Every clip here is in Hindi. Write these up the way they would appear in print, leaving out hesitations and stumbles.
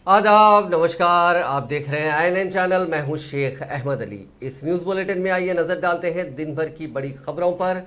आदाब, नमस्कार। आप देख रहे हैं INN चैनल। मैं हूं शेख अहमद अली। इस न्यूज़ बुलेटिन में आइए नज़र डालते हैं दिन भर की बड़ी खबरों पर।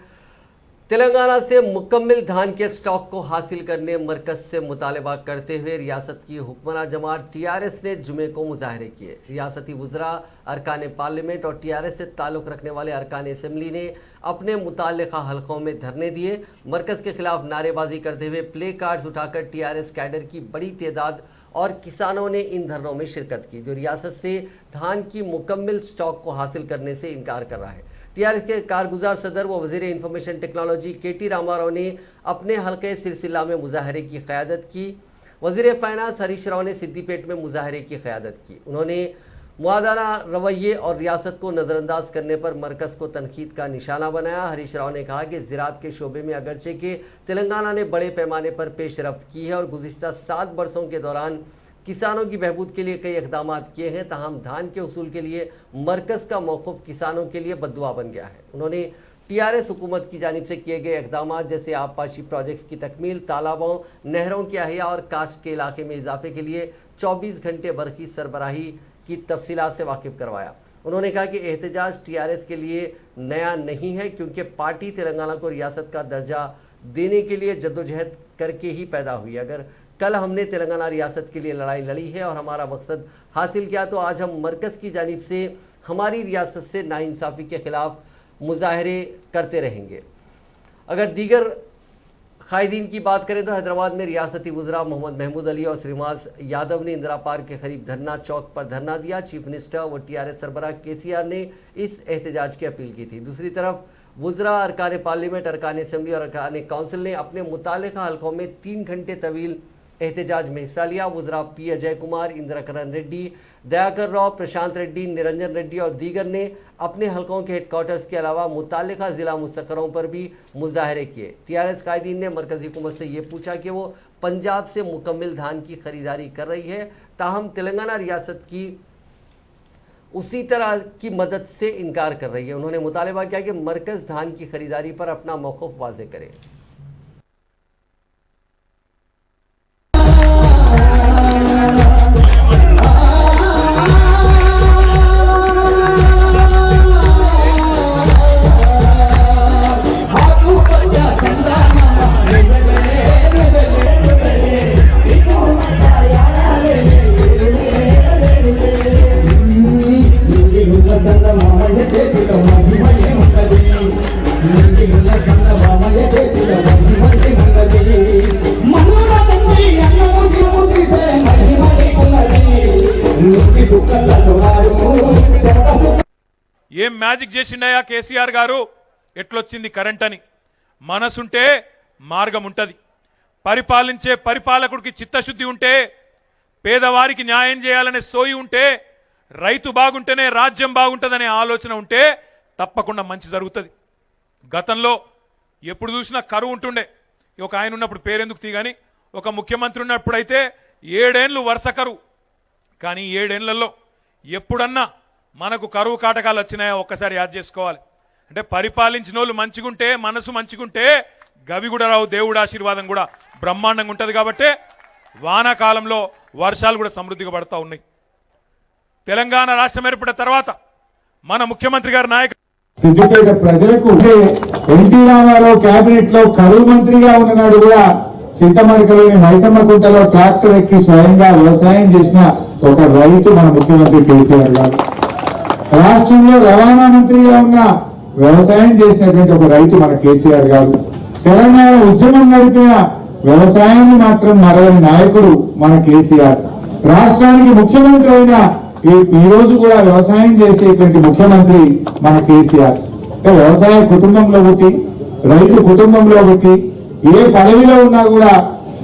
तेलंगाना से मुकम्मल धान के स्टॉक को हासिल करने मरकज से मुतालबा करते हुए रियासत की हुक्मरान जमात TRS ने जुमे को मुजाहरे किए। रियासती वज़रा, अरकान पार्लियामेंट और TRS से ताल्लुक़ रखने वाले अरकान असम्बली ने अपने मुताल्लिक़ा हलकों में धरने दिए। मरकज़ के खिलाफ नारेबाजी करते हुए प्ले कार्ड्स उठाकर TRS कैडर की बड़ी तादाद और किसानों ने इन धरनों में शिरकत की, जो रियासत से धान की मुकम्मल स्टॉक को हासिल करने से इनकार कर रहा है। TRS के कारगुजार सदर व वज़ीर इंफॉर्मेशन टेक्नोलॉजी KT रामाराव ने अपने हल्के सिलसिला में मुजाहरे की क़यादत की। वज़ीर फाइनेंस हरीश राव ने सिद्दीपेट में मुजाहरे की क़यादत की। उन्होंने मुआदाना रवैये और रियासत को नज़रअंदाज करने पर मरकज़ को तनकीद का निशाना बनाया। हरीश राव ने कहा कि ज़राअत के शोबे में अगरचे के तेलंगाना ने बड़े पैमाने पर पेशरफ्त की है और गुज़िश्ता 7 बरसों के दौरान किसानों की बहबूद के लिए कई इक़दाम किए हैं, ताहम धान के उसूल के लिए मरकज़ का मौक़िफ़ किसानों के लिए बद्दुआ बन गया है। उन्होंने TRS हुकूमत की जानिब से किए गए इक़दाम जैसे आबपाशी प्रोजेक्ट्स की तकमील, तालाबों, नहरों की अहिया और काश्त के इलाके में इजाफे के लिए 24 घंटे बरक़ी सरबराही की तफसीलात से वाकिफ़ करवाया। उन्होंने कहा कि एहतजाज TRS के लिए नया नहीं है, क्योंकि पार्टी तेलंगाना को रियासत का दर्जा देने के लिए जद्दोजहद करके ही पैदा हुई। अगर कल हमने तेलंगाना रियासत के लिए लड़ाई लड़ी है और हमारा मकसद हासिल किया, तो आज हम मरकज़ की जानिब से हमारी रियासत से नाइंसाफ़ी के ख़िलाफ़ मुजाहरे करते रहेंगे। अगर दीगर कायदीन की बात करें तो हैदराबाद में रियासती वज़रा मोहम्मद महमूद अली और श्रीनिवास यादव ने इंदिरा पार्क के करीब धरना चौक पर धरना दिया। चीफ मिनिस्टर व TRS सरबराह KCR ने इस एहतजाज की अपील की थी। दूसरी तरफ वज़रा, अरकान पार्लियामेंट, अरकान असम्बली और अरकान काउंसिल ने अपने मुताल्लिक़ा हलकों में 3 घंटे तवील एहतजाज में हिस्सा लिया। वज़रा P अजय कुमार, इंदिराकरण रेड्डी, दयाकर राव, प्रशांत रेड्डी, निरंजन रेड्डी और दीगर ने अपने हलकों के हेडक्वार्टर्स के अलावा मुताल्लिक़ा ज़िला मुस्तक़रों पर भी मुजाहरे किए। TRS कायदीन ने मरकज़ी हुकूमत से ये पूछा कि वो पंजाब से मुकम्मल धान की ख़रीदारी कर रही है, ताहम तेलंगाना रियासत की उसी तरह की मदद से इनकार कर रही है। उन्होंने मुतालबा किया कि मरकज़ धान की ख़रीदारी पर अपना मौक़िफ़ वाज़ेह करे। ఏం మ్యాజిక్ చేసిండయా కేసీఆర్ గారు? ఎట్లొచ్చింది కరెంట్ అని? మనసుంటే మార్గం ఉంటది. పరిపాలించే పరిపాలకుడికి చిత్తశుద్ధి ఉంటే, పేదవారికి న్యాయం చేయాలనే సోయి ఉంటే, రైతు బాగుంటేనే రాజ్యం బాగుంటదనే ఆలోచన ఉంటే తప్పకుండా మంచి జరుగుతుంది. గతంలో ఎప్పుడు చూసినా కరువు ఉంటుండే. ఒక ఆయన ఉన్నప్పుడు పేరెందుకు తీగాని, ఒక ముఖ్యమంత్రి ఉన్నప్పుడైతే 7 ఏళ్లు వరుస కరువు. కానీ 7 ఏళ్లలో ఎప్పుడన్నా మనకు కరువు కాటకాలు వచ్చినాయో ఒక్కసారి యాద్ చేసుకోవాలి. అంటే పరిపాలించిన వాళ్ళు మంచిగుంటే, మనసు మంచిగుంటే గవి కూడా రావు, దేవుడి ఆశీర్వాదం కూడా బ్రహ్మాండంగా ఉంటుంది. కాబట్టి వానాకాలంలో వర్షాలు కూడా సమృద్ధిగా పడతా ఉన్నాయి. తెలంగాణ రాష్ట్రం ఏర్పడిన తర్వాత మన ముఖ్యమంత్రి గారి నాయకుడు సిద్దిపేట ప్రజలకు ఎన్టీ రామారావు కేబినెట్ లో కరువు మంత్రిగా ఉన్ననాడు కూడా చింతమడకలోని మైసమ్మకుంటలో ట్రాక్టర్ ఎక్కి స్వయంగా వ్యవసాయం చేసిన ఒక రైతు మన ముఖ్యమంత్రి కేసీఆర్ గారు. రాష్ట్రంలో రవాణా మంత్రిగా ఉన్న వ్యవసాయం చేసినటువంటి ఒక రైతు మన కేసీఆర్ గారు. తెలంగాణ ఉద్యమం నడిపిన వ్యవసాయాన్ని మాత్రం మరవని నాయకుడు మన కేసీఆర్. రాష్ట్రానికి ముఖ్యమంత్రి అయిన ఈ రోజు కూడా వ్యవసాయం చేసేటువంటి ముఖ్యమంత్రి మన కేసీఆర్. వ్యవసాయ కుటుంబంలో పుట్టి, రైతు కుటుంబంలో పుట్టి, ఏ పదవిలో ఉన్నా కూడా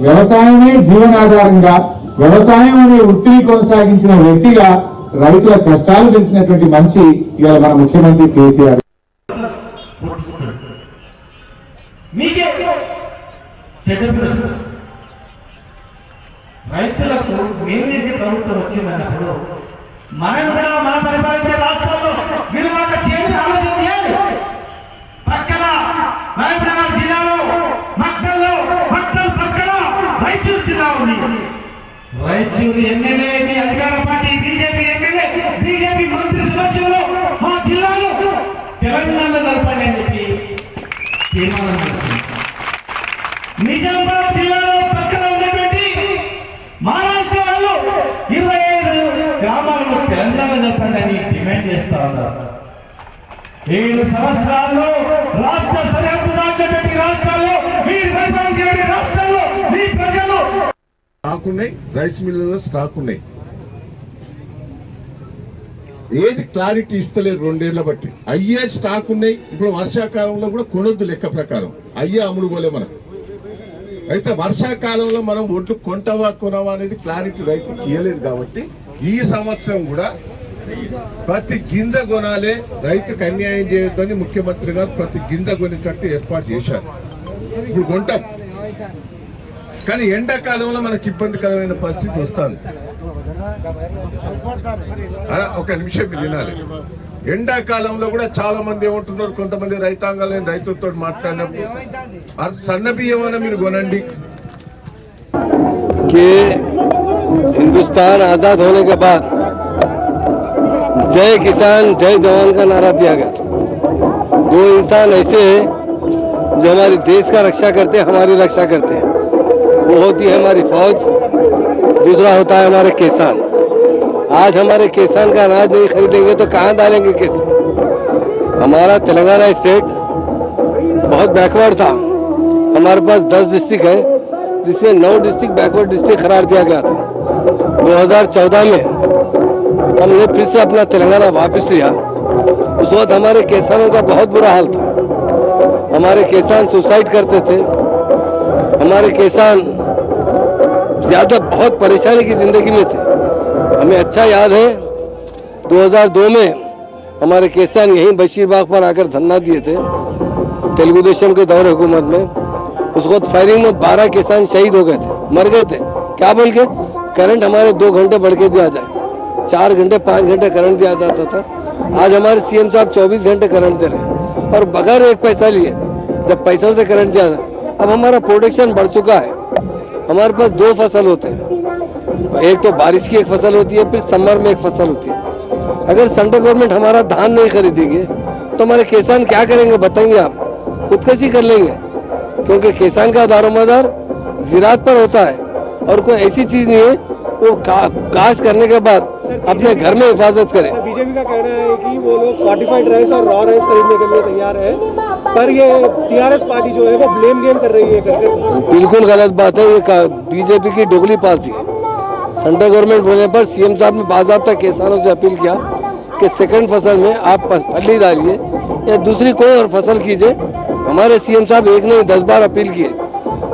వ్యవసాయమే జీవనాధారంగా, వ్యవసాయం అనే వృత్తిని కొనసాగించిన వ్యక్తిగా రైతుల కష్టాలు తెలిసినటువంటి మనిషి ఇవాళ మన ముఖ్యమంత్రి కేసీఆర్. రైతులకు మేమేసే ప్రభుత్వం వచ్చినప్పుడు మనం కూడా మన పరిపాలించే రాష్ట్రాల్లో మీరు ఒక చేతులు ఆలోచన చేయాలి. పక్కన మహబూబ్నగర్ జిల్లాలో మక్తల్ పక్కన రైతులు జిల్లా ఉంది. రాయచూరు ఎమ్మెల్యే మీ అధికార పార్టీ బీజేపీ ఎమ్మెల్యే బీజేపీ మంత్రి సమక్షంలో మా జిల్లాలో తెలంగాణలో జరపండి అని చెప్పి తీర్మానం చేసింది. నిజామాబాద్ జిల్లాలో పక్కన ఉన్నటువంటి మహారాష్ట్ర వాళ్ళు 25 గ్రామాల్లో తెలంగాణ జరపండి అని డిమాండ్ చేస్తా ఉన్నారు. 7 సంవత్సరాల్లో రాష్ట్ర సరిహద్దు దాటినటువంటి రాష్ట్రాల్లో మీరు పరిపాలించే రాష్ట్రాల్లో మీ ప్రజలు స్టాక్ ఉన్నాయి, రైస్ మిల్లులో స్టాక్ ఉన్నాయి. ఏది క్లారిటీ ఇస్తలేదు 2 ఏళ్ల బట్టి. అయ్యే స్టాక్ ఉన్నాయి. ఇప్పుడు వర్షాకాలంలో కూడా కొనొద్దు లెక్క ప్రకారం. అయ్యే అమ్ముడు పోలే మనం. అయితే వర్షాకాలంలో మనం ఒడ్లు కొంటవా కొనవా అనేది క్లారిటీ రైతుకి ఇవ్వలేదు కాబట్టి ఈ సంవత్సరం కూడా ప్రతి గింజ కొనాలి, రైతుకు అన్యాయం చేయొద్దని ముఖ్యమంత్రి గారు ప్రతి గింజ కొనేటట్టు ఏర్పాటు చేశారు. ఇప్పుడు కొంటాం, కానీ ఎండాకాలంలో మనకి ఇబ్బందికరమైన పరిస్థితి వస్తుంది. ఒక నిమిషం మీరు వినాలి. ఎండాకాలంలో కూడా చాలా మంది ఏమంటున్నారు, కొంతమంది రైతాంగాలు రైతులతో మాట్లాడినప్పుడు సన్న బియ్యం అన్న మీరు కొనండి. कि हिंदुस्तान आज़ाद होने के बाद जय किसान जय जवान का नारा दिया गया. 2 इंसान ऐसे हैं जो हमारे देश का रक्षा करते हैं, हमारी रक्षा करते हैं. वो होती है हमारी फौज, दूसरा होता है हमारे किसान. आज हमारे किसान का अनाज नहीं खरीदेंगे तो कहाँ डालेंगे किसान. हमारा तेलंगाना स्टेट बहुत बैकवर्ड था. हमारे पास 10 डिस्ट्रिक्ट है जिसमें 9 डिस्ट्रिक्ट बैकवर्ड डिस्ट्रिक्ट करार दिया गया था. 2014 में हमने फिर से अपना तेलंगाना वापस लिया. उस वक्त हमारे किसानों का बहुत बुरा हाल था. हमारे किसान सुसाइड करते थे. हमारे किसान ज़्यादा बहुत परेशानी की ज़िंदगी में थे. हमें अच्छा याद है 2002 में हमारे किसान यहीं बशीरबाग पर आकर धरना दिए थे तेलुगु देशम के दौर हुकूमत में. उस वक्त फायरिंग में 12 किसान शहीद हो गए थे, मर गए थे. क्या बोल के करंट हमारे 2 घंटे बढ़ के दिया जाए, 4 घंटे 5 घंटे करंट दिया जाता था. आज हमारे सीएम साहब 24 घंटे करंट दे रहे हैं और बगैर 1 पैसा लिए. जब पैसों से करंट दिया जाए, अब हमारा प्रोडक्शन बढ़ चुका है. हमारे पास 2 फसल होते हैं. एक तो बारिश की एक फसल होती है, फिर समर में एक फसल होती है. अगर सेंट्रल गवर्नमेंट हमारा धान नहीं खरीदेगी तो हमारे किसान क्या करेंगे बताएंगे आप? खुदकशी कर लेंगे, क्योंकि किसान का दारोमदार ज़राअत पर होता है और कोई ऐसी चीज़ नहीं है वो काश करने के बाद अपने घर में हिफाजत करे. बीजेपी का कहना है कि वो लोग फोर्टिफाइड राइस और रॉ राइस खरीदने के लिए तैयार है, पर ये टीआरएस पार्टी जो है वो ब्लेम गेम कर रही है करके. बिल्कुल गलत बात है. ये बीजेपी की दोगली पॉलिसी है. सेंट्रल गवर्नमेंट बोलने पर सीएम साहब ने बाज़ाब्ता किसानों से अपील किया कि सेकंड फसल में आप फली डालिए या दूसरी कोई और फसल कीजिए. हमारे सीएम साहब एक नहीं 10 बार अपील किए,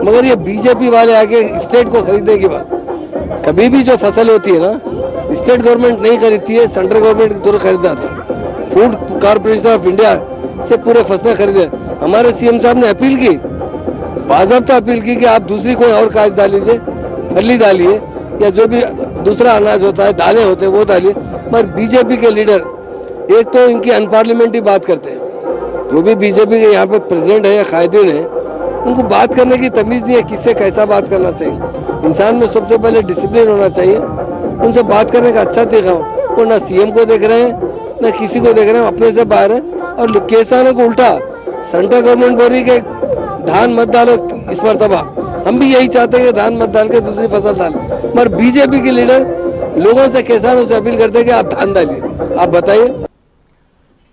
मगर ये बीजेपी वाले आके स्टेट को खरीदने के बाद, कभी भी जो फसल होती है ना स्टेट गवर्नमेंट नहीं खरीदती है, सेंट्रल गवर्नमेंट के थ्रू खरीदा था. फूड कॉर्पोरेशन ऑफ इंडिया से पूरे फसलें खरीदे. हमारे सीएम साहब ने अपील की, बाज़ाब्ता अपील की कि आप दूसरी कोई और काज डालीजिए, फली डालिए या जो भी दूसरा अनाज होता है, दालें होते हैं वो डालिए. मगर बीजेपी के लीडर एक तो इनकी अनपार्लियामेंट्री बात करते हैं. जो भी बीजेपी के यहाँ पे प्रेसिडेंट है या कायदीन है, उनको बात करने की तमीज़ नहीं है किससे कैसा बात करना चाहिए. इंसान में सबसे पहले डिसिप्लिन होना चाहिए. उनसे बात करने का अच्छा तरीका हो. वो ना सीएम को देख रहे हैं ना किसी को देख रहे हैं, अपने से बाहर है. और किसानों को उल्टा सेंट्रल गवर्नमेंट बोल रही है कि धान मत डालो इस मरतबा. हम भी यही चाहते हैं कि धान मत डाल के दूसरी फसल डालें, मगर बीजेपी के लीडर लोगों से किसानों से अपील करते हैं कि आप धान डालिए. आप बताइए.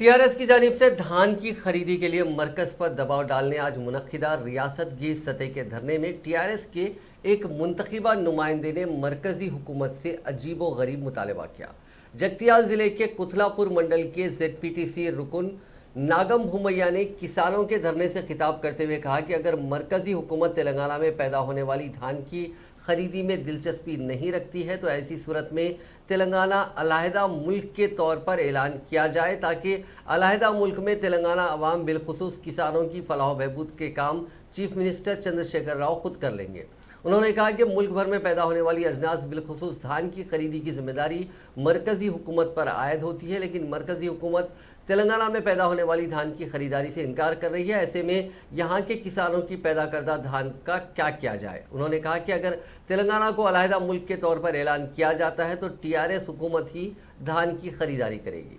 टीआरएस की जानिब से धान की खरीदी के लिए मरकज पर दबाव डालने आज मुनक्किदा रियासत की सतह के धरने में टीआरएस के एक मुंतखबा नुमाइंदे ने मरकजी हुकूमत से अजीब व गरीब मुतालबा किया. जगतियाल जिले के कुथलापुर मंडल के ZPTC रुकन नागम भूमैया ने किसानों के धरने से खिताब करते हुए कहा कि अगर मरकजी हुकूमत तेलंगाना में पैदा होने वाली धान की खरीदी में दिलचस्पी नहीं रखती है तो ऐसी सूरत में तेलंगाना अलहदा मुल्क के तौर पर ऐलान किया जाए, ताकि अलहदा मुल्क में तेलंगाना अवाम बिलखुसूस किसानों की फलाह बहबूद के काम चीफ मिनिस्टर चंद्रशेखर राव खुद कर लेंगे. उन्होंने कहा कि मुल्क भर में पैदा होने वाली अजनास बिलखुसूस धान की खरीदी की जिम्मेदारी मरकजी हुकूमत पर आयद होती है, लेकिन मरकजी हुकूमत तेलंगाना में पैदा होने वाली धान की खरीदारी से इनकार कर रही है। ऐसे में यहाँ के किसानों की पैदा करदा धान का क्या किया जाए। उन्होंने कहा कि अगर तेलंगाना को अलहदा मुल्क के तौर पर ऐलान किया जाता है तो टीआरएस हुकूमत ही धान की खरीदारी करेगी।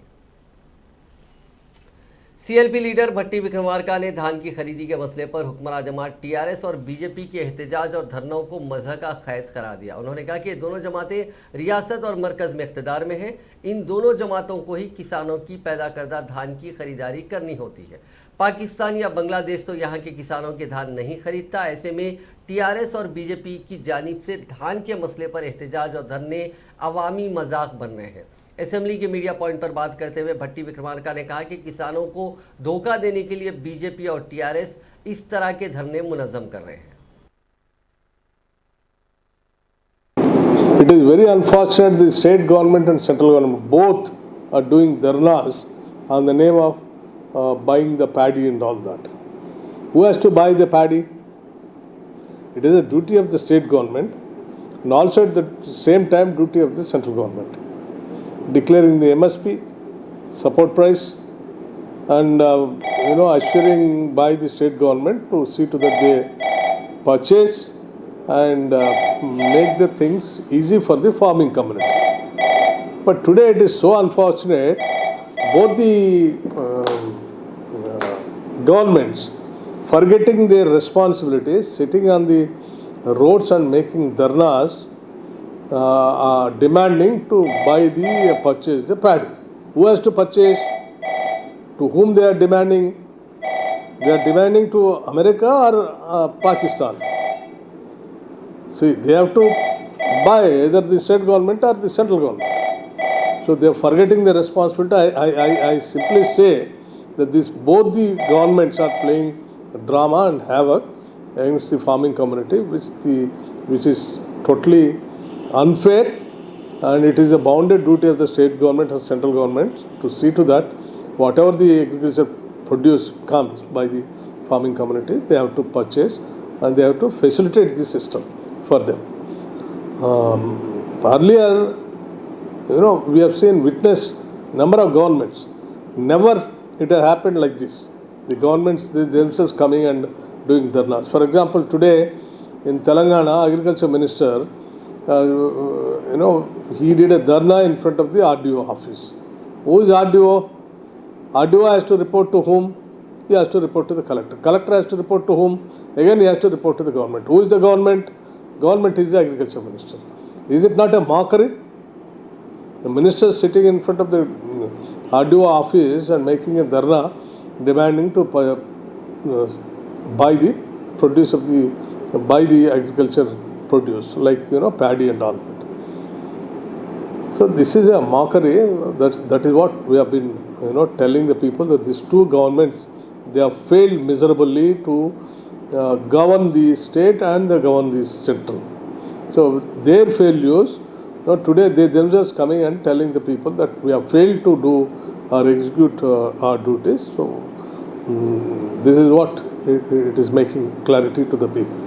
सीएलपी लीडर भट्टी विक्रमार्का ने धान की खरीदी के मसले पर हुक्मरान जमात टीआरएस और बीजेपी के एहतजाज और धरनों को मजहब का खैज करार दिया। उन्होंने कहा कि ये दोनों जमातें रियासत और मरकज़ में इख्तिदार में हैं। इन दोनों जमातों को ही किसानों की पैदा करदा धान की खरीदारी करनी होती है। पाकिस्तान या बांग्लादेश तो यहाँ के किसानों के धान नहीं खरीदता। ऐसे में टीआरएस और बीजेपी की जानिब से धान के मसले पर एहतजाज और धरने अवामी मजाक बन रहे हैं। असेंबली के मीडिया पॉइंट पर बात करते हुए भट्टी विक्रमार्का ने कहा कि किसानों को धोखा देने के लिए बीजेपी और टीआरएस इस तरह के धरने मुनज़्ज़म कर रहे हैं। It is very unfortunate the state government and central government both are doing dharnas on the name of buying the paddy and all that. Who has to buy the paddy? It is a duty of the state government and also at the same time duty of the central government. Declaring the MSP, support price, and assuring by the state government to see to that they purchase and make the things easy for the farming community. But today it is so unfortunate, both the governments forgetting their responsibilities, sitting on the roads and making dharnas, demanding to buy purchase the paddy. Who has to purchase? To whom they are demanding? They are demanding to America or Pakistan. See, they have to buy either the state government or the central government. So they are forgetting the responsibility. I simply say that both the governments are playing drama and havoc against the farming community, which is totally unfair, and it is a bounded duty of the state government or central government to see to that whatever the agriculture produce comes by the farming community, they have to purchase and they have to facilitate the system for them. Earlier, we have witnessed number of governments. Never it has happened like this. The governments themselves coming and doing dharnas. For example, today in Telangana, agriculture minister, he did a dharna in front of the RDO office. Who is RDO? RDO has to report to whom? He has to report to the collector. Collector has to report to whom? Again, he has to report to the government. Who is the government? Government is the agriculture minister. Is it not a mockery? The minister sitting in front of the RDO office and making a dharna demanding to buy the produce of buy the agriculture produce like paddy and all that. So this is a mockery. That is what we have been telling the people, that these two governments, they have failed miserably to govern the state and they govern the central. So their failures, today they themselves coming and telling the people that we have failed to do or execute our duties. So this is what it is making clarity to the people.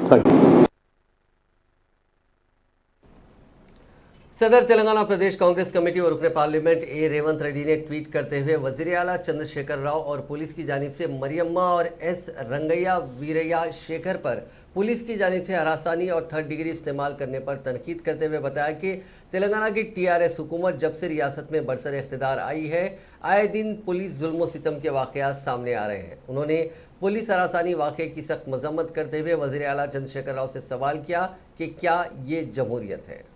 Thank you. सदर तेलंगाना प्रदेश कांग्रेस कमेटी और रुकने पार्लियामेंट ए रेवंत रेड्डी ने ट्वीट करते हुए वजीर आला चंद्रशेखर राव और पुलिस की जानिब से मरियम्मा और एस रंगैया वीरैया शेखर पर पुलिस की जानिब से हरासानी और थर्ड डिग्री इस्तेमाल करने पर तनकीद करते हुए बताया कि तेलंगाना की टीआरएस हुकूमत जब से रियासत में बरसर इख्तिदार आई है, आए दिन पुलिस जुल्म सितम के वाक़यात सामने आ रहे हैं। उन्होंने पुलिस हरासानी वाक़े की सख्त मजम्मत करते हुए वजीर आला चंद्रशेखर राव से सवाल किया कि क्या ये जमहूरियत है।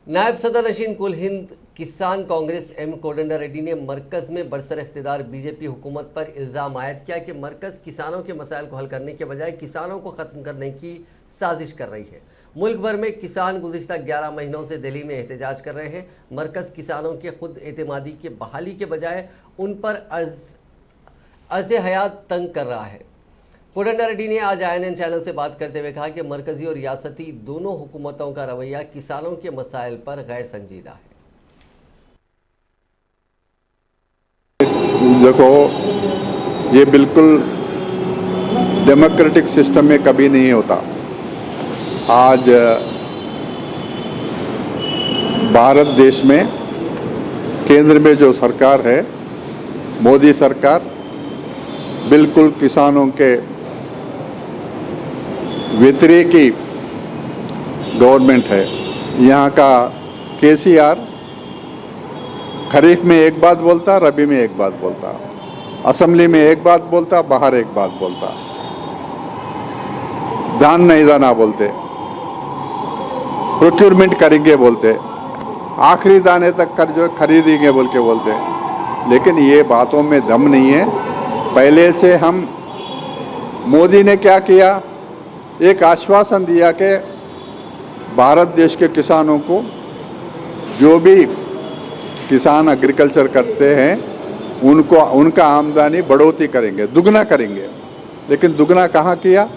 नायब सदर नशीन कुल हिंद किसान कांग्रेस एम कोदंडा रेड्डी ने मरकज़ में बरसर इख्तिदार बीजेपी हुकूमत पर इल्ज़ाम आयद किया कि मरकज़ किसानों के मसाइल को हल करने के बजाय किसानों को ख़त्म करने की साजिश कर रही है। मुल्क भर में किसान गुज़िश्ता 11 महीनों से दिल्ली में एहतजाज कर रहे हैं। मरकज़ किसानों के खुद एतमादी के बहाली के बजाय उन पर अर्ज़ हयात तंग कर रहा है। कोदंडा रेड्डी ने आज INN चैनल से बात करते हुए कहा कि मरकजी और रियासती दोनों हुकूमतों का रवैया किसानों के मसाइल पर गैर संजीदा है। देखो, ये बिल्कुल डेमोक्रेटिक सिस्टम में कभी नहीं होता। आज भारत देश में केंद्र में जो सरकार है, मोदी सरकार, बिल्कुल किसानों के व्यतिरेकी गवर्नमेंट है। यहाँ का केसीआर खरीफ में एक बात बोलता, रबी में एक बात बोलता, असेंबली में एक बात बोलता, बाहर एक बात बोलता, धान नहीं दाना बोलते, प्रोक्योरमेंट करेंगे बोलते, आखिरी दाने तक कर जो खरीदेंगे बोल के बोलते। लेकिन ये बातों में दम नहीं है। पहले से हम मोदी ने क्या किया, एक आश्वासन दिया कि भारत देश के किसानों को, जो भी किसान एग्रीकल्चर करते हैं, उनको उनका आमदनी बढ़ोतरी करेंगे, दुगना करेंगे। लेकिन दुगना कहाँ किया?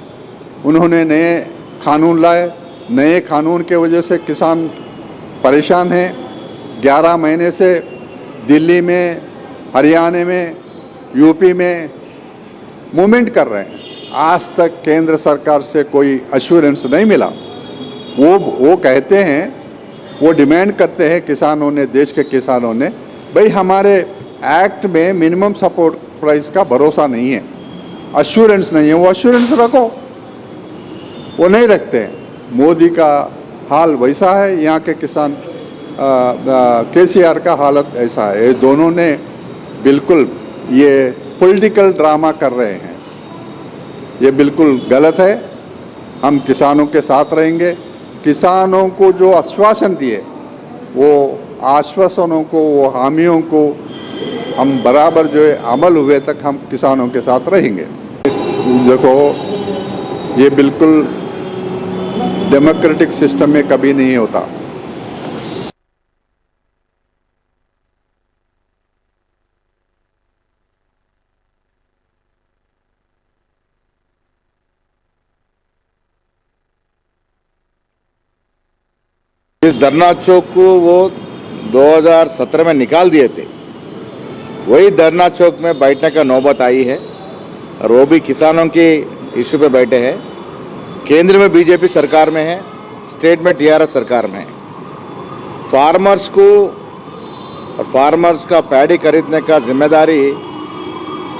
उन्होंने नए कानून लाए। नए कानून के वजह से किसान परेशान हैं। 11 महीने से दिल्ली में, हरियाणा में, यूपी में मूवमेंट कर रहे हैं। आज तक केंद्र सरकार से कोई अश्योरेंस नहीं मिला। वो कहते हैं, वो डिमांड करते हैं किसानों ने, देश के किसानों ने, भाई हमारे एक्ट में मिनिमम सपोर्ट प्राइस का भरोसा नहीं है, अश्योरेंस नहीं है। वो अश्योरेंस रखो, वो नहीं रखते हैं। मोदी का हाल वैसा है, यहाँ के किसान केसीआर का हालत ऐसा है। ये दोनों ने बिल्कुल ये पॉलिटिकल ड्रामा कर रहे हैं। ये बिल्कुल गलत है। हम किसानों के साथ रहेंगे। किसानों को जो आश्वासन दिए, वो आश्वासनों को, वो हामियों को हम बराबर जो है अमल हुए तक हम किसानों के साथ रहेंगे। देखो, ये बिल्कुल डेमोक्रेटिक सिस्टम में कभी नहीं होता। इस धरना चौक को वो 2017 में निकाल दिए थे। वही धरना चौक में बैठने का नौबत आई है, और वो भी किसानों के इशू पे बैठे हैं। केंद्र में बीजेपी सरकार में है, स्टेट में टीआरएस सरकार में है। फार्मर्स को और फार्मर्स का पैडी खरीदने का जिम्मेदारी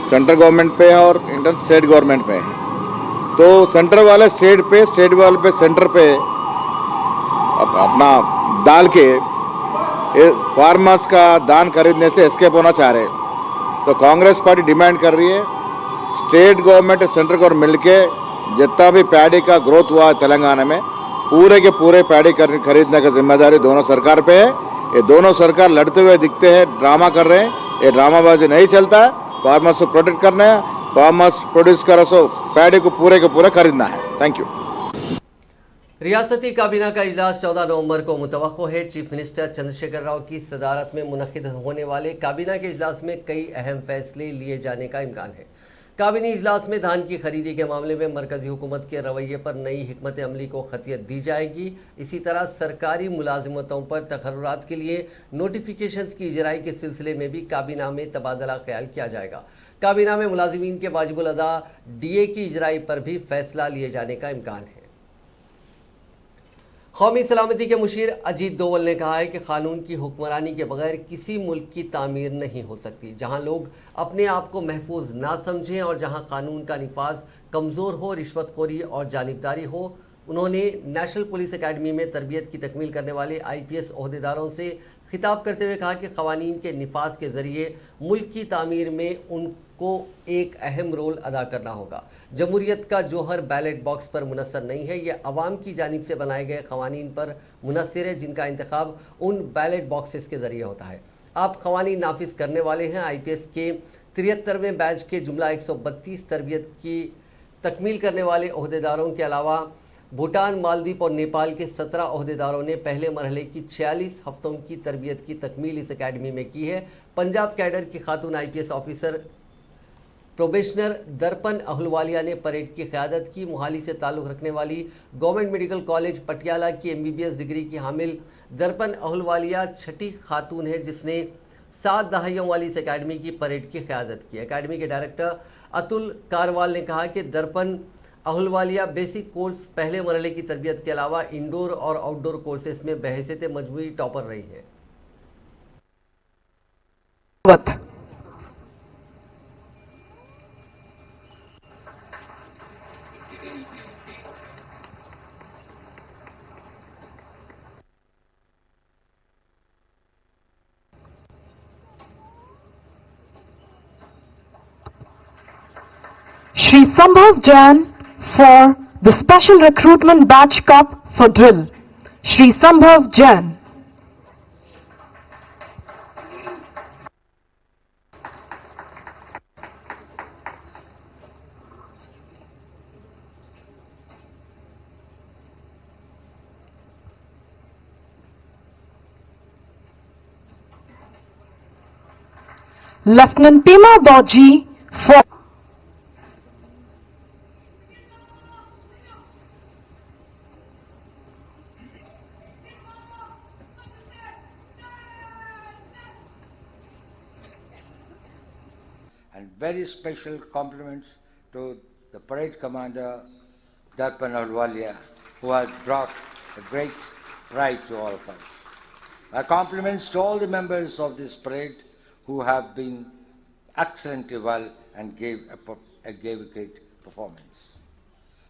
सेंट्रल गवर्नमेंट पे है और इंटर स्टेट गवर्नमेंट पे है। तो सेंटर वाले स्टेट पे, स्टेट वाले पे सेंटर पे अपना डाल के फार्मर्स का दान खरीदने से एस्केप होना चाह रहे। तो कांग्रेस पार्टी डिमांड कर रही है, स्टेट गवर्नमेंट सेंट्रल गवर्नमेंट मिलके जितना भी पैडी का ग्रोथ हुआ है तेलंगाना में, पूरे के पूरे पैडी खरीदने की जिम्मेदारी दोनों सरकार पे है। ये दोनों सरकार लड़ते हुए दिखते हैं, ड्रामा कर रहे हैं। ये ड्रामाबाजी नहीं चलता है। फार्मर्स को प्रोटेक्ट करना है, फार्मर्स प्रोड्यूस कर सो पैडी को पूरे के पूरे खरीदना है। Thank you. रियासती काबीना का इजलास 14 नवंबर को मुतवक्को है। चीफ मिनिस्टर चंद्रशेखर राव की सदारत में मुनक्किद होने वाले काबीना के इजलास में कई अहम फैसले लिए जाने का इम्कान है। काबीनी इजलास में धान की खरीदी के मामले में मरकजी हुकूमत के रवैये पर नई हिकमत अमली को खतियत दी जाएगी। इसी तरह सरकारी मुलाजिमतों पर तकर्रुरात के लिए नोटिफिकेशंस की इजराई के सिलसिले में भी काबीना में तबादला ख्याल किया जाएगा। काबीना में मुलाजिमीन के वाजिबुल अदा DA की इजराई पर भी फैसला लिए जाने का इम्कान है। कौमी सलामती के मुशीर अजीत दोवल ने कहा है कि कानून की हुक्मरानी के बगैर किसी मुल्क की तामीर नहीं हो सकती। जहां लोग अपने आप को महफूज ना समझें और जहां कानून का निफाज कमज़ोर हो, रिश्वतखोरी और जानिबदारी हो। उन्होंने नेशनल पुलिस एकेडमी में तरबियत की तकमील करने वाले IPS ओहदेदारों से खिताब करते हुए कहा कि क़वानीन के निफाज के ज़रिए मुल्क की तामीर में उनको एक अहम रोल अदा करना होगा। जमहूरियत का जौहर बैलेट बॉक्स पर मुनसर नहीं है, यह अवाम की जानिब से बनाए गए क़वानीन पर मुनसर है, जिनका इंतखाब उन बैलेट बॉक्सेस के ज़रिए होता है। आप क़वानीन नाफिज करने वाले हैं। IPS के 73वें बैच के जुमला 132 तरबियत की तकमील करने वाले ओहदेदारों के अलावा भूटान, मालदीव और नेपाल के 17 ओहदेदारों ने पहले मरहले की 46 हफ्तों की तरबियत की तकमील इस अकेडमी में की है। पंजाब कैडर की खातून IPS ऑफिसर प्रोबेशनर दर्पण अहलुवालिया ने परेड की क़यादत की। मोहाली से ताल्लुक़ रखने वाली गवर्नमेंट मेडिकल कॉलेज पटियाला की MBBS डिग्री की हामिल दर्पण अहलुवालिया छठी खातून है जिसने 7 दहाइयों वाली इस एकेडमी की परेड की क़यादत की। एकेडमी के डायरेक्टर अतुल कारवाल ने कहा कि दर्पण अहुलवालिया बेसिक कोर्स पहले मरहले की तरबियत के अलावा इंडोर और आउटडोर कोर्सेज में बहैसियत मजमूई टॉपर रही है। Shri Sambhav Jain for the Special Recruitment Batch Cup for Drill. Shri Sambhav Jain. Lieutenant Pima Dorji for and very special compliments to the parade commander Darpan Ahluwalia, who has brought a great pride to all of us. My compliments to all the members of this parade who have been excellently well and gave a great performance.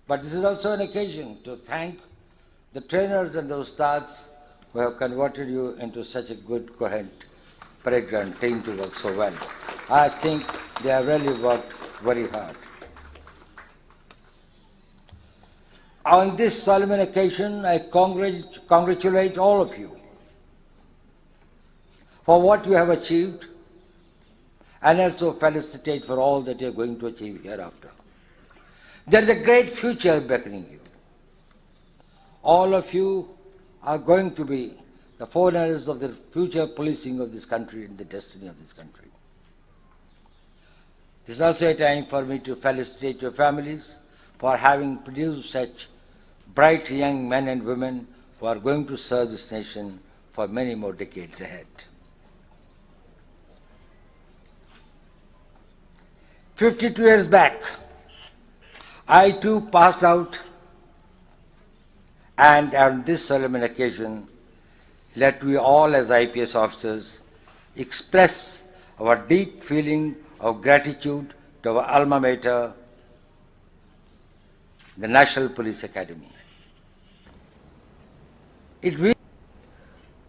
But this is also an occasion to thank the trainers and the ustads who have converted you into such a good, coherent parade ground team to work so well. I think they have really worked very hard. On this solemn occasion, I congratulate all of you for what you have achieved and also felicitate for all that you are going to achieve hereafter. There is a great future beckoning you. All of you are going to be the forerunners of the future policing of this country and the destiny of this country. This is also a time for me to felicitate your families for having produced such bright young men and women who are going to serve this nation for many more decades ahead. 52 years back, I too passed out, and on this solemn occasion, let we all as IPS officers express our deep feeling of gratitude to our alma mater, the National Police Academy.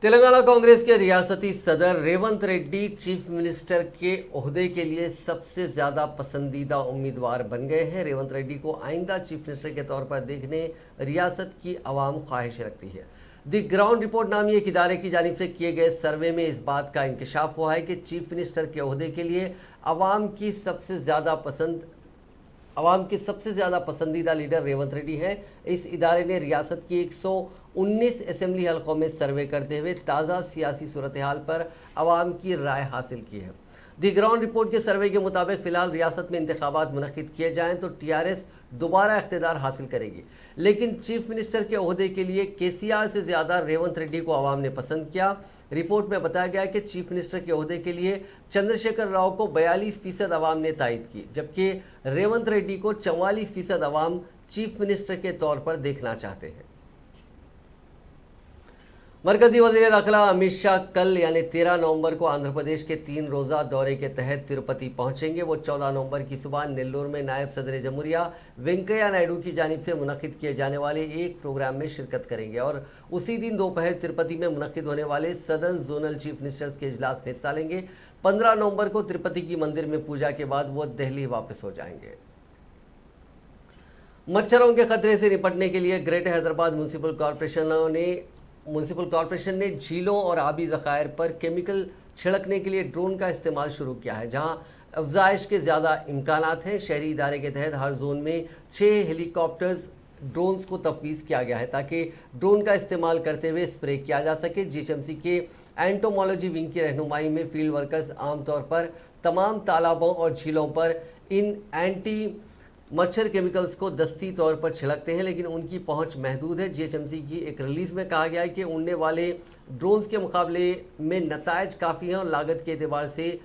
Telangana Congress के रियासती सदर रेवंत रेड्डी चीफ मिनिस्टर के ओहदे के लिए सबसे ज़्यादा पसंदीदा उम्मीदवार बन गए हैं। रेवंत रेड्डी को आइंदा चीफ मिनिस्टर के तौर पर देखने रियासत की आवाम ख्वाहिश रखती है। द ग्राउंड रिपोर्ट नामी एक इदारे की जानिब से किए गए सर्वे में इस बात का इंकशाफ हुआ है कि चीफ मिनिस्टर के ओहदे के लिए आवाम की सबसे ज़्यादा पसंदीदा लीडर रेवंत रेड्डी है। इस इदारे ने रियासत की 119 असेंबली हलकों में सर्वे करते हुए ताज़ा सियासी सूरत हाल पर आवाम की राय हासिल की है। दी ग्राउंड रिपोर्ट के सर्वे के मुताबिक फ़िलहाल रियासत में इंतखाबात मुनक़िद किए जाएँ तो टीआरएस दोबारा इख्तिदार हासिल करेगी, लेकिन चीफ मिनिस्टर के ओहदे के लिए केसीआर से ज़्यादा रेवंत रेड्डी को आवाम ने पसंद किया। रिपोर्ट में बताया गया कि चीफ मिनिस्टर के ओहदे के लिए चंद्रशेखर राव को 42% आवाम ने तायद की, जबकि रेवंत रेड्डी को 44% आवाम चीफ मिनिस्टर के तौर पर देखना चाहते हैं। मरकजी वज़ीर दाखिला अमित शाह कल यानी 13 नवंबर को आंध्र प्रदेश के 3 रोज़ा दौरे के तहत तिरुपति पहुंचेंगे। वो 14 नवंबर की सुबह नेल्लोर में नायब सदर जमहूरिया वेंकैया नायडू की जानिब से मुनक़िद किए जाने वाले एक प्रोग्राम में शिरकत करेंगे और उसी दिन दोपहर तिरुपति में मुनक़िद होने वाले सदर्न जोनल चीफ मिनिस्टर्स के इजलास में हिस्सा लेंगे। 15 नवंबर को तिरुपति की मंदिर में पूजा के बाद वो दिल्ली वापस हो जाएंगे। मच्छरों के खतरे से निपटने के लिए ग्रेटर हैदराबाद म्यूनसिपल कॉरपोरेशन ने झीलों और आबी ज़खायर पर केमिकल छिड़कने के लिए ड्रोन का इस्तेमाल शुरू किया है, जहां अफजाइश के ज़्यादा इम्कानात हैं। शहरी इदारे के तहत हर जोन में 6 हेलीकॉप्टर्स ड्रोन्स को तफवीज़ किया गया है ताकि ड्रोन का इस्तेमाल करते हुए स्प्रे किया जा सके। जीएचएमसी के एंटोमोलॉजी विंग की रहनुमाई में फील्ड वर्कर्स आमतौर पर तमाम तालाबों और झीलों पर इन एंटी मच्छर केमिकल्स को दस्ती तौर पर छिड़कते हैं, लेकिन उनकी पहुंच महदूद है। जीएचएमसी की एक रिलीज में कहा गया है कि उड़ने वाले ड्रोन्स के मुकाबले में नतायज काफ़ी हैं और लागत के एतबार से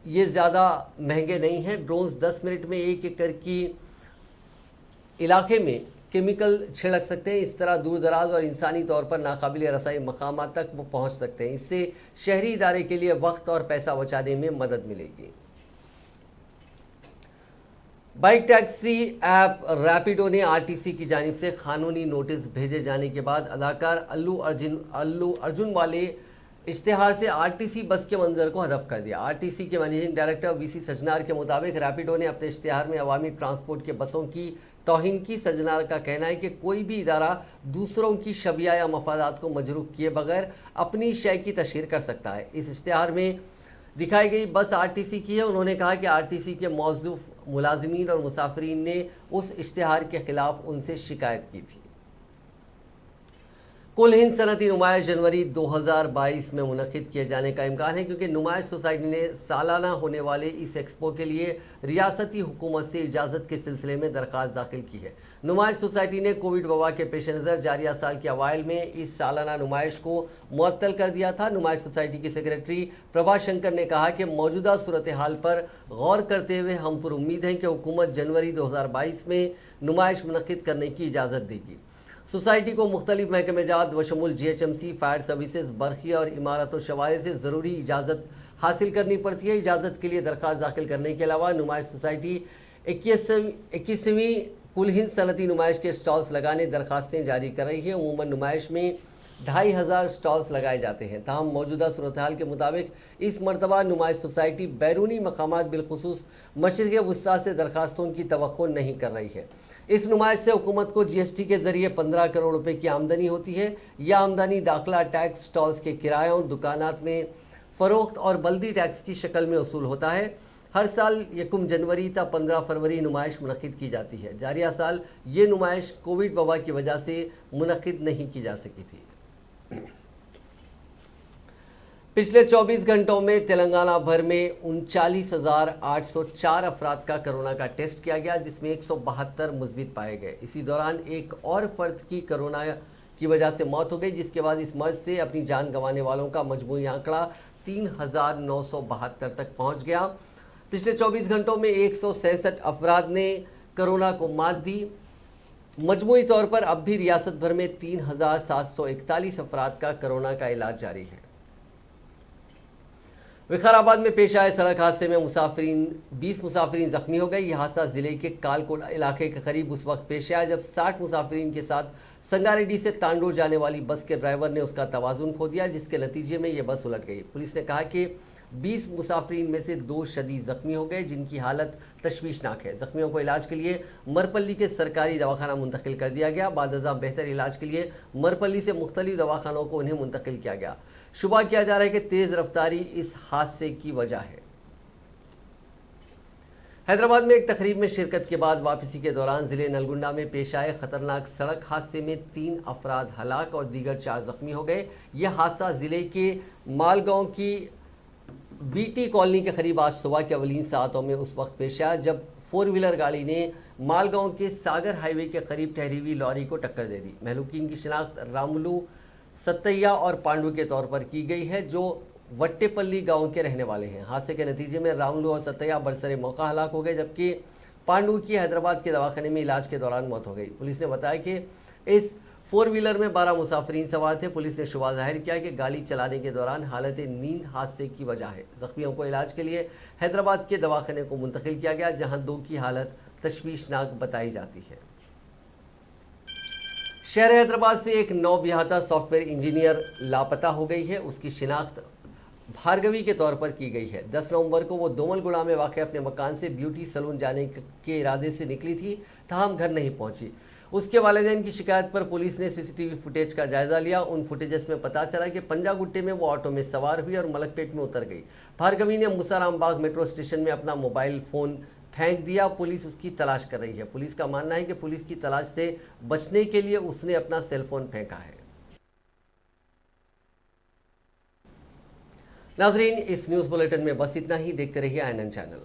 ये ज़्यादा महंगे नहीं हैं। ड्रोन्स 10 मिनट में 1 एकड़ की इलाके में केमिकल छिड़क सकते हैं। इस तरह दूर दराज और इंसानी तौर पर नाकाबिल रसाई मकामात तक वो पहुँच सकते हैं। इससे शहरी इदारे के लिए वक्त और पैसा बचाने में मदद मिलेगी। बाइक टैक्सी ऐप रैपिडो ने आरटीसी की जानिब से कानूनी नोटिस भेजे जाने के बाद अदाकार अल्लू अर्जुन वाले इश्तिहार से आरटीसी बस के मंजर को हदफ कर दिया। आरटीसी के मैनेजिंग डायरेक्टर वीसी सजनार के मुताबिक रैपिडो ने अपने इश्तिहार में अवामी ट्रांसपोर्ट के बसों की तौहीन की। सजनार का कहना है कि कोई भी इदारा दूसरों की शबिया या मफादात को मजरूह किए बगैर अपनी शय की तशहीर कर सकता है। इस इश्तिहार में दिखाई गई बस आरटीसी की है। उन्होंने कहा कि आरटीसी के मौजूफ मुलाजिमीन और मुसाफिरीन ने उस इश्तिहार के खिलाफ उनसे शिकायत की थी। कुल हिंद सनती नुमाइश जनवरी 2022 में मुनक़िद किए जाने का इम्कान है, क्योंकि नुमाइश सोसाइटी ने सालाना होने वाले इस एक्सपो के लिए रियासती हुकूमत से इजाज़त के सिलसिले में दरख्वास्त दाखिल की है। नुमाइश सोसाइटी ने कोविड वबा के पेश नज़र जारिया साल के अवाइल में इस सालाना नुमाइश को मुअत्तल कर दिया था। नुमाइश सोसाइटी की सेक्रेटरी प्रभा शंकर ने कहा कि मौजूदा सूरत हाल पर गौर करते हुए हम पर उम्मीद हैं कि हुकूमत जनवरी 2022 में नुमाइश मुनक़िद करने की इजाज़त देगी। सोसाइटी को मुख्तलिफ महकमे जात बशमुल जीएचएमसी, फायर सर्विसेज, बरखिया और इमारत और शवारे से ज़रूरी इजाज़त हासिल करनी पड़ती है। इजाज़त के लिए दरख्वास्त दाखिल करने के अलावा नुमाइश सोसाइटी 21वीं कुल हिंद सनती नुमाइश के स्टॉल्स लगाने दरख्वास्तें जारी कर रही है। अमूमन नुमाइश में 2500 स्टॉल्स लगाए जाते हैं। ताहम मौजूदा सूरत हाल के मुताबिक इस मरतबा नुमाइश सोसाइटी बैरूनी मकामात बिलखुसूस मशरिक़ वुस्ता से दरख्वास्तों की तवक्को नहीं कर रही है। इस नुमाइश से हुकूमत को जीएसटी के जरिए 15 करोड़ रुपए की आमदनी होती है। यह आमदनी दाखिला टैक्स, स्टॉल्स के किरायों, दुकानात में फ़रोख्त और बल्दी टैक्स की शक्ल में वसूल होता है। हर साल 1 जनवरी तक 15 फरवरी नुमाइश मुनक़िद की जाती है। जारिया साल ये नुमाइश कोविड वबा की वजह से मुनक़िद नहीं की जा सकी थी। पिछले 24 घंटों में तेलंगाना भर में 39,804 अफराद का कोरोना का टेस्ट किया गया, जिसमें 172 मुस्बित पाए गए। इसी दौरान एक और फर्द की कोरोना की वजह से मौत हो गई, जिसके बाद इस मर्ज से अपनी जान गंवाने वालों का मजमूई आंकड़ा 3,972 तक पहुंच गया। पिछले 24 घंटों में 167 अफराद ने कोरोना को मात दी। मजमूई तौर पर अब भी रियासत भर में 3,741 अफराद का कोरोना का इलाज जारी है। विकाराबाद में पेश आए सड़क हादसे में 20 मुसाफिरीन जख्मी हो गए। यह हादसा जिले के कालकोला इलाके के करीब उस वक्त पेश आया जब 60 मुसाफिरीन के साथ संगारेड्डी से तांडोर जाने वाली बस के ड्राइवर ने उसका तवाजुन खो दिया, जिसके नतीजे में यह बस उलट गई। पुलिस ने कहा कि 20 मुसाफिरीन में से 2 शदीद जख्मी हो गए, जिनकी हालत तशवीशनाक है। जख्मियों को इलाज के लिए मरपल्ली के सरकारी दवाखाना मुंतकिल कर दिया गया। बादअज़ा बेहतर इलाज के लिए मरपल्ली से मुख्तलिफ दवाखानों को उन्हें मुंतकिल किया गया। शुबा किया जा रहा है कि तेज़ रफ्तारी इस हादसे की वजह है। हैदराबाद में एक तकरीब में शिरकत के बाद वापसी के दौरान ज़िले नलगुंडा में पेश आए खतरनाक सड़क हादसे में 3 अफराद हलाक और दीगर 4 जख्मी हो गए। यह हादसा ज़िले के मालगांव की वीटी कॉलोनी के करीब आज सुबह के अवलीन सातों में उस वक्त पेश आया जब 4 व्हीलर गाड़ी ने मालगांव के सागर हाईवे के करीब ठहरी हुई लॉरी को टक्कर दे दी। महलूकीन की शिनाख्त रामुलू, सत्तैया और पांडु के तौर पर की गई है, जो वट्टेपल्ली गांव के रहने वाले हैं। हादसे के नतीजे में रामुलू और सत्तैया बरसरे मौका हलाक हो गए, जबकि पांडु की हैदराबाद के दवाखाने में इलाज के दौरान मौत हो गई। पुलिस ने बताया कि इस 4 व्हीलर में 12 मुसाफिरीन सवार थे। पुलिस ने शुबा जाहिर किया कि गाड़ी चलाने के दौरान हालत नींद हादसे की वजह है। जख्मियों को इलाज के लिए हैदराबाद के दवाखाने को मुंतकिल किया गया, जहां 2 की हालत तशवीशनाक बताई जाती है। शहर हैदराबाद से एक नौबियाता सॉफ्टवेयर इंजीनियर लापता हो गई है। उसकी शिनाख्त भार्गवी के तौर पर की गई है। 10 नवंबर को वो दोमलगुड़ा में वाक़ अपने मकान से ब्यूटी सैलून जाने के इरादे से निकली थी, ताहम घर नहीं पहुंची। उसके वालिदैन की शिकायत पर पुलिस ने सीसीटीवी फुटेज का जायजा लिया। उन फुटेजेस में पता चला कि पंजागुट्टे में वो ऑटो में सवार हुई और मलकपेट में उतर गई। भार्गवी ने मुसाराम बाग मेट्रो स्टेशन में अपना मोबाइल फ़ोन फेंक दिया। पुलिस उसकी तलाश कर रही है। पुलिस का मानना है कि पुलिस की तलाश से बचने के लिए उसने अपना सेलफोन फेंका है। नाजरीन, इस न्यूज़ बुलेटिन में बस इतना ही। देखते रहिए INN चैनल।